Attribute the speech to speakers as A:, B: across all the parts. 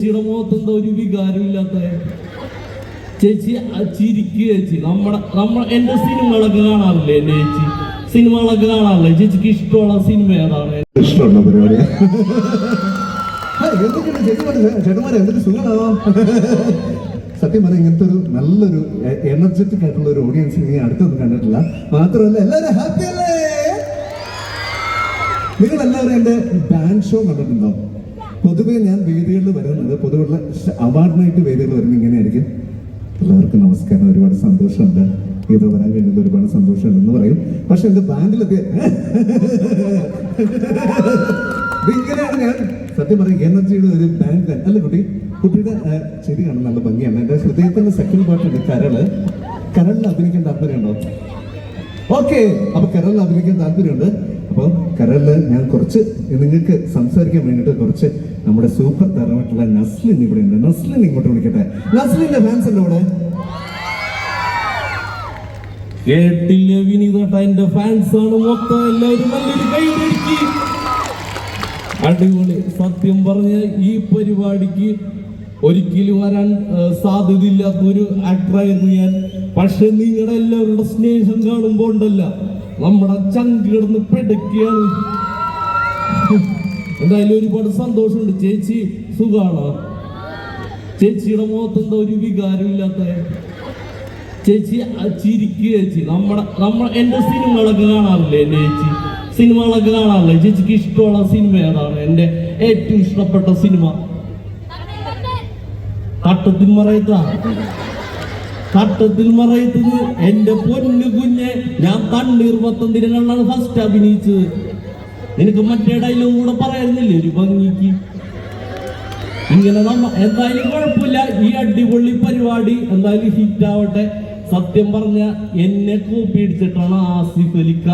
A: ചേച്ചിയുടെ മുഖത്ത് എന്താ ഒരു വികാരമില്ലാത്ത ചേച്ചി ചിരിക്കുക ചേച്ചി. എന്റെ സിനിമകളൊക്കെ കാണാറില്ലേ എന്റെ ചേച്ചി? സിനിമകളൊക്കെ കാണാറില്ലേ ചേച്ചിക്ക്? ഇഷ്ടമുള്ള സിനിമ ഏതാണ്?
B: ഇഷ്ടമുള്ള പരിപാടി ചേട്ടന്മാരെ എന്തൊരു സുഖമാണോ? സത്യം പറഞ്ഞാൽ ഇങ്ങനത്തെ ഒരു നല്ലൊരു എനർജറ്റിക് ആയിട്ടുള്ള ഒരു ഓഡിയൻസ് നീ അടുത്തൊന്നും കണ്ടിട്ടില്ല. മാത്രമല്ല എല്ലാവരും ഹാപ്പി അല്ലേ? നിങ്ങൾ എല്ലാവരും എൻ്റെ ബാൻഡ് ഷോ കണ്ടിട്ടുണ്ടോ? പൊതുവെ ഞാൻ വേദികളിൽ വരുന്നത്, പൊതുവെയുള്ള അവാർഡിനായിട്ട് വേദികൾ വരുന്നത് ഇങ്ങനെയായിരിക്കും. എല്ലാവർക്കും നമസ്കാരം, ഒരുപാട് സന്തോഷമുണ്ട്, ഇത് വരാൻ കഴിഞ്ഞത് ഒരുപാട് സന്തോഷമുണ്ട് എന്ന് പറയും. പക്ഷെ എൻ്റെ ബാൻഡിലൊക്കെ ഇങ്ങനെയാണ് ഞാൻ സത്യം പറയും. എനർജിയുടെ ഒരു ബാൻഡ് അല്ല കുട്ടിയുടെ ചെടി കാണാൻ നല്ല ഭംഗിയാണ്. എൻ്റെ ഹൃദയത്തിന്റെ സെക്കൻഡ് പാർട്ടുണ്ട് കരളിൽ അഭിനയിക്കാൻ താല്പര്യമുണ്ടോ? ഓക്കെ, അപ്പൊ കരളിൽ അഭിനയിക്കാൻ താല്പര്യമുണ്ട്. അപ്പോൾ കരളില് ഞാൻ കുറച്ച് നിങ്ങൾക്ക് സംസാരിക്കാൻ വേണ്ടിയിട്ട് കുറച്ച് നമ്മുടെ സൂപ്പർ താരമായിട്ടുള്ള നസ്ലിൻ ഇവിടെ ഉണ്ട്. നസ്ലിൻ ഇങ്ങോട്ട് വിളിക്കട്ടെ. നസ്ലിന്റെ ഫാൻസ് ഉണ്ട് ഇവിടെ.
A: കേട്ടില്ല വിനീതേട്ട, എന്റെ ഫാൻസ് ആണ് മൊത്തം. എല്ലാവരും നല്ലൊരു കൈയടിക്ക്. അടിപൊളി. സത്യം പറഞ്ഞ ഈ പരിപാടിക്ക് ഒരിക്കലും വരാൻ സാധ്യതയില്ലാത്തൊരു ആക്ടറായിരുന്നു ഞാൻ. പക്ഷെ നിങ്ങളുടെ എല്ലാവരുടെ സ്നേഹം കാണുമ്പോ ഉണ്ടല്ല, നമ്മുടെ ചങ്ക് കിടന്ന് പെടക്കുകയാണ്. എന്തായാലും ഒരുപാട് സന്തോഷമുണ്ട്. ചേച്ചി സുഖാണോ? ചേച്ചിയുടെ മുഖത്ത് എന്താ ഒരു വികാരമില്ലാത്ത ചേച്ചി ചിരിക്കുക ചേച്ചി. എന്റെ സിനിമകളൊക്കെ കാണാറില്ലേ എന്റെ ചേച്ചി? സിനിമകളൊക്കെ കാണാറില്ലേ ചേച്ചിക്ക്? ഇഷ്ടമുള്ള സിനിമ ഏതാണ്? എന്റെ ഏറ്റവും ഇഷ്ടപ്പെട്ട സിനിമ തട്ടത്തിൽ മറയത്ത്. എന്റെ പൊന്നു കുഞ്ഞെ, ഞാൻ തണ്ണീർ 10 ദിനങ്ങളിലാണ് ഫസ്റ്റ് അഭിനയിച്ചത്. നിനക്ക് മറ്റേ ഡയലോഗ് കൂടെ പറയായിരുന്നില്ലേ ഒരു ഭംഗിക്ക്? ഇങ്ങനെ എന്തായാലും കുഴപ്പമില്ല. ഈ അടിപൊളി പരിപാടി എന്തായാലും ഹിറ്റ് ആവട്ടെ. സത്യം പറഞ്ഞ എന്നെ കോപ്പി അടിച്ചിട്ടാണ് ആസിഫ് അലിക്ക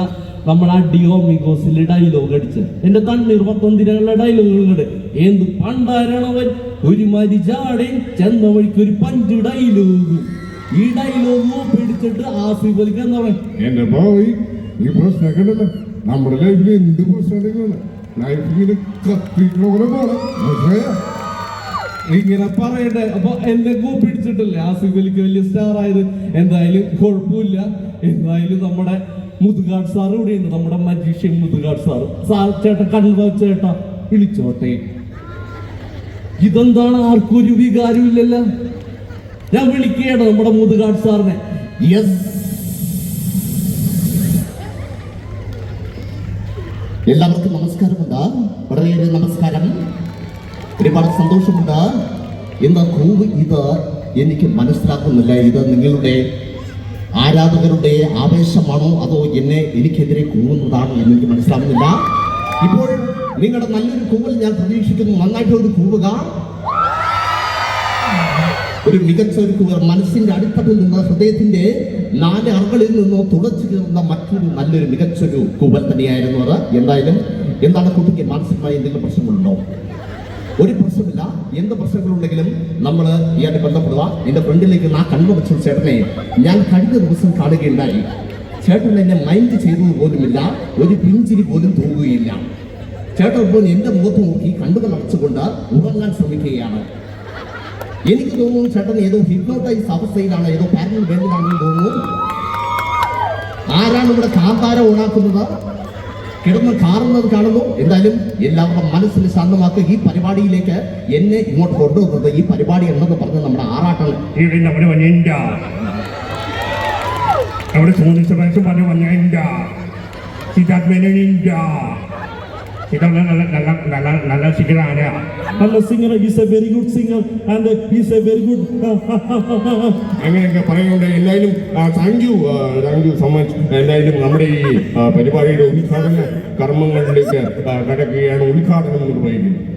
A: നമ്മുടെ അഡിയോമിഗോസിൽ ഡയലോഗ് അടിച്ചത്. എന്റെ തണ്ണീർ 10 ദിനങ്ങളിലെ ഡയലോഗുകളുടെ എന്ത് പണ്ടാരണവൻ, ഒരു മരിചാടേൻ ചെന്ന വഴിക്ക് ഒരു 5 ഡയലോഗും. ഈ ഡയലോഗ് കോപ്പി അടിച്ചിട്ട് ആസിഫ് അലിക്ക എന്താ പറയാ,
C: എന്റെ ഭാവി ഈ പ്രശ്നമൊക്കെ നമ്മുടെ ലൈഫിൽ എന്ത് പ്രശ്നമാണ് ലൈഫിൽ കത്തിക്കണ പോലെ
A: ഇങ്ങനെ പറയട്ടെ. അപ്പൊ എന്നെ കൂപ്പിടിച്ചിട്ടല്ലേ ആസിഫ് അലിക്ക് വലിയ സ്റ്റാർ ആയത്. എന്തായാലും കുഴപ്പമില്ല. എന്തായാലും നമ്മുടെ മുതുകാട് സാർ ഇവിടെയുണ്ട്, നമ്മുടെ മജീഷ്യൻ മുതുകാട് സാർ ചേട്ടാ കണ്ണു ചേട്ടാ വിളിച്ചോട്ടെ. ഇതെന്താണ്? ആർക്കും ഒരു വികാരമില്ലല്ലോ. ഞാൻ വിളിക്കുകയാണ് നമ്മുടെ മുതുകാട് സാറിനെ. യെസ്,
D: എല്ലാവർക്കും നമസ്കാരമുണ്ട്, വളരെയേറെ നമസ്കാരം. ഒരുപാട് സന്തോഷമുണ്ട്. എന്താ കൂവ് ഇത് എനിക്ക് മനസ്സിലാക്കുന്നില്ല. ഇത് നിങ്ങളുടെ ആരാധകരുടെ ആവേശമാണോ അതോ എനിക്കെതിരെ കൂവുന്നതാണോ എന്നെനിക്ക് മനസ്സിലാകുന്നില്ല. ഇപ്പോൾ നിങ്ങളുടെ നല്ലൊരു കൂവൽ ഞാൻ പ്രതീക്ഷിക്കുന്നു. നന്നായിട്ട് ഒരു കൂവുക, ഒരു മികച്ച ഒരു കൂവൽ. മനസ്സിന്റെ അടിത്തട്ടിൽ നിന്ന്, ഹൃദയത്തിന്റെ 4 അറകളിൽ നിന്നോ തുളച്ചു കയറുന്ന മറ്റൊരു നല്ലൊരു മികച്ചൊരു കൂവൽ തന്നെയായിരുന്നു അത്. എന്തായാലും എന്താണ് കുട്ടിക്ക് മാനസികമായി എന്തെങ്കിലും പ്രശ്നങ്ങളുണ്ടോ? ഒരു പ്രശ്നമില്ല. എന്ത് പ്രശ്നങ്ങളുണ്ടെങ്കിലും നമ്മൾ ഇയാളെ ബന്ധപ്പെടുക. എന്റെ ഫ്രണ്ടിലേക്ക് ആ കണ്ണു വെച്ച ചേട്ടനെ ഞാൻ കഴിഞ്ഞ ദിവസം കാണുകയുണ്ടായി. ചേട്ടൻ എന്നെ മൈൻഡ് ചെയ്തത് പോലുമില്ല, ഒരു പിഞ്ചിരി പോലും തൂങ്ങുകയില്ല. ചേട്ടൻ ഇപ്പോൾ എന്റെ മുഖത്ത് നോക്കി കണ്ണുകൾ അടച്ചുകൊണ്ട് ഉറങ്ങാൻ ശ്രമിക്കുകയാണ്. എനിക്ക് തോന്നുന്നു ചേട്ടൻ ഏതോ ഹിപ്നോട്ടൈസ് അവസ്ഥയിലാണ്, ഏതോ പാരൽ വേണ്ടിയാണെന്ന് തോന്നുന്നു. ആരാണ് ഇവിടെ കാന്താര ഓണാക്കുന്നത്? കിടന്ന് കാറുന്നത് കാണുന്നു. എന്തായാലും എല്ലാവരുടെ മനസ്സിന് ശാന്തമാക്കുക. ഈ പരിപാടിയിലേക്ക് എന്നെ ഇങ്ങോട്ട് കൊണ്ടുവന്നത്, ഈ പരിപാടി എന്നത് പറഞ്ഞ് നമ്മുടെ ആറാട്ടാണ്.
C: അവിടെ ചോദിച്ച പ്രാവശ്യം പറഞ്ഞു വന്നില്ല. നല്ല സിംഗറാണ്.
A: നല്ല singer. Is A very good singer and is A very good.
C: അങ്ങനെയൊക്കെ പറയുന്നുണ്ട്. എന്തായാലും താങ്ക് യു സോ മച്ച്. എന്തായാലും നമ്മുടെ ഈ പരിപാടിയുടെ ഉദ്ഘാടന കർമ്മങ്ങളിലേക്ക് കടക്കുകയാണ്. ഉദ്ഘാടനം നിർവഹിക്കുന്നത്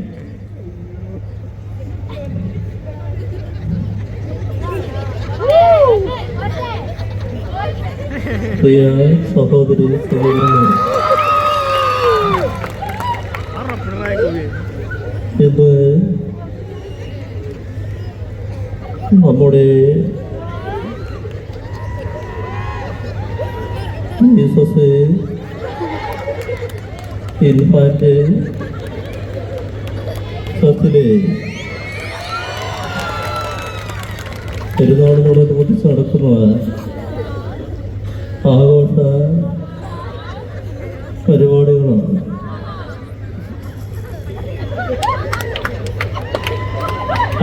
A: പ്രിയ സഹോദരി സഹോദരന്മാർ, ഇന്ന് നമ്മുടെ ജീസസ് ഇൻഫാന്റ് സത്തിലെ പെരുന്നാളിനോട് അനുബന്ധിച്ച് നടക്കുന്ന ആഘോഷ പരിപാടികളാണ്.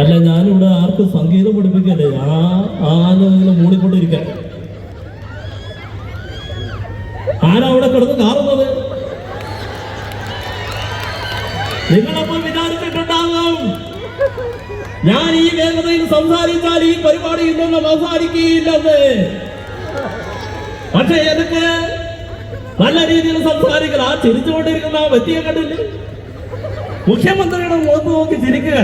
A: അല്ല, ഞാനിവിടെ ആർക്കും സംഗീതം പഠിപ്പിക്കല്ലേ, ആന മൂടിക്കൊണ്ടിരിക്കാൻ. ആരാ അവിടെ കിടന്ന് കാറുന്നത്? നിങ്ങളപ്പോൾ വിചാരിച്ചിട്ടുണ്ടാകും ഞാൻ ഈ വേഗതയിൽ സംസാരിച്ചാൽ ഈ പരിപാടി ഇന്നൊന്നും അവസാനിക്കുകയില്ലെന്ന്. പക്ഷെ എനിക്ക് നല്ല രീതിയിൽ സംസാരിക്കണം. ആ ചിരിച്ചുകൊണ്ടിരിക്കുന്ന ആ വ്യക്തിയെ കണ്ടില്ലേ? മുഖ്യമന്ത്രിയുടെ മുഖത്ത് നോക്കി ചിരിക്കുക.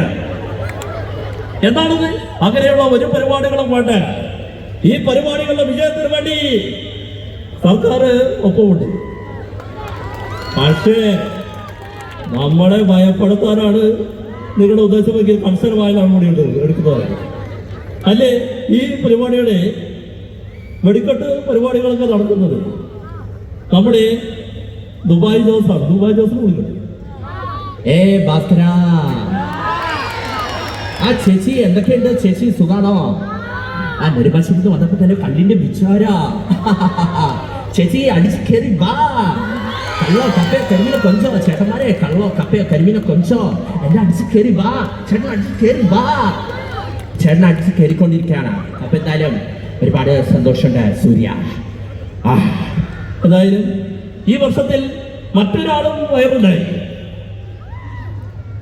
A: എന്താണത്? അങ്ങനെയുള്ള ഒരു പരിപാടികളും വേണ്ട. ഈ പരിപാടികളുടെ വിജയത്തിന് വേണ്ടി സർക്കാർ ഒപ്പമുണ്ട്. പക്ഷേ നമ്മളെ ഭയപ്പെടുത്താനാണ് നിങ്ങളുടെ ഉദ്ദേശമെങ്കിൽ കർശനമായ നടപടിയുണ്ട് എടുക്കുന്നത്. അല്ലേ, ഈ പരിപാടിയുടെ വെടിക്കെട്ട് പരിപാടികളൊക്കെ നടക്കുന്നത് നമ്മുടെ ദുബായ് ജോസാണ്. ദുബായ് ജോസിന് വിളിക്കട്ടെ.
D: ഭാസ്കര, ആ ചേച്ചി എന്തൊക്കെയുണ്ട്? ചേച്ചി സുഖാണോ? ആ നെടുമ്പാശ്ശേരിക്ക് വന്നപ്പോ തന്നെ കണ്ണിന്റെ വിചാര. ചേച്ചി അടിച്ച് കയറി വാ. കള്ളോ കപ്പയോ കരിമീനെ കൊഞ്ചോ ചേട്ടന്മാരെ, കള്ളോ കപ്പയോ കരിമീനെ കൊഞ്ചോ എന്നെ അടിച്ച് കയറി വാ. ചേട്ടൻ അടിച്ച് കയറി വാ. ചേട്ടൻ അടിച്ച് കയറിക്കൊണ്ടിരിക്കുകയാണ്. അപ്പൊ എന്തായാലും ഒരുപാട് സന്തോഷമുണ്ട് സൂര്യ.
A: ഏതായാലും ഈ വർഷത്തിൽ മറ്റൊരാളും വൈറലായി.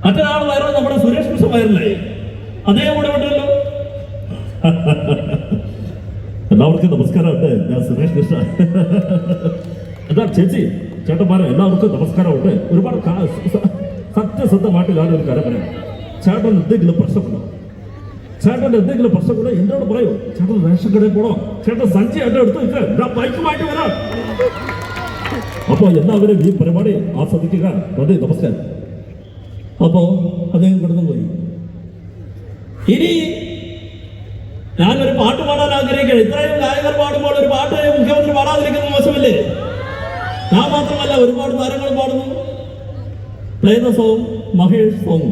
A: മറ്റൊരാൾ വൈറൽ നമ്മുടെ സുരേഷ് കൃഷ്ണ വൈറലായി. അദ്ദേഹം കൂടെ ഉണ്ടല്ലോ. എല്ലാവർക്കും നമസ്കാരമുണ്ട്. ഞാൻ സുരേഷ് കൃഷ്ണ. എന്താ ചേച്ചി ചേട്ടന്മാരെ എല്ലാവർക്കും നമസ്കാരമുണ്ട്. ഒരുപാട് സത്യസന്ധമായിട്ട് ഞാനൊരു കാര്യം പറയാം. ചേട്ടൻ എന്തെങ്കിലും പ്രശ്നമുണ്ടോ? ചേട്ടൻ എന്തെങ്കിലും പ്രശ്നമുണ്ടോ എന്നോട് പറയൂ. ചേട്ടൻ റേഷൻ കടയിൽ പോണോ? ചേട്ടൻ സഞ്ചി എന്റെ എടുത്ത് വെച്ച് ഞാൻ ബൈക്കുമായിട്ട് വരാം. അപ്പൊ എല്ലാവരും ഈ പരിപാടി ആസ്വദിക്കുക. നന്ദി, നമസ്കാരം. അപ്പോ അദ്ദേഹം കിടന്നു പോയി. ഇനി ഞാനൊരു പാട്ട് പാടാൻ ആഗ്രഹിക്കുകയാണ്. ഇത്രയും ഗായകർ പാടുമ്പോൾ ഒരു പാട്ട് മുഖ്യമന്ത്രി പാടാതിരിക്കുന്ന മോശമല്ലേ? ഞാൻ മാത്രമല്ല, ഒരുപാട് താരങ്ങൾ പാടുന്നു. Play the song, Mahesh song.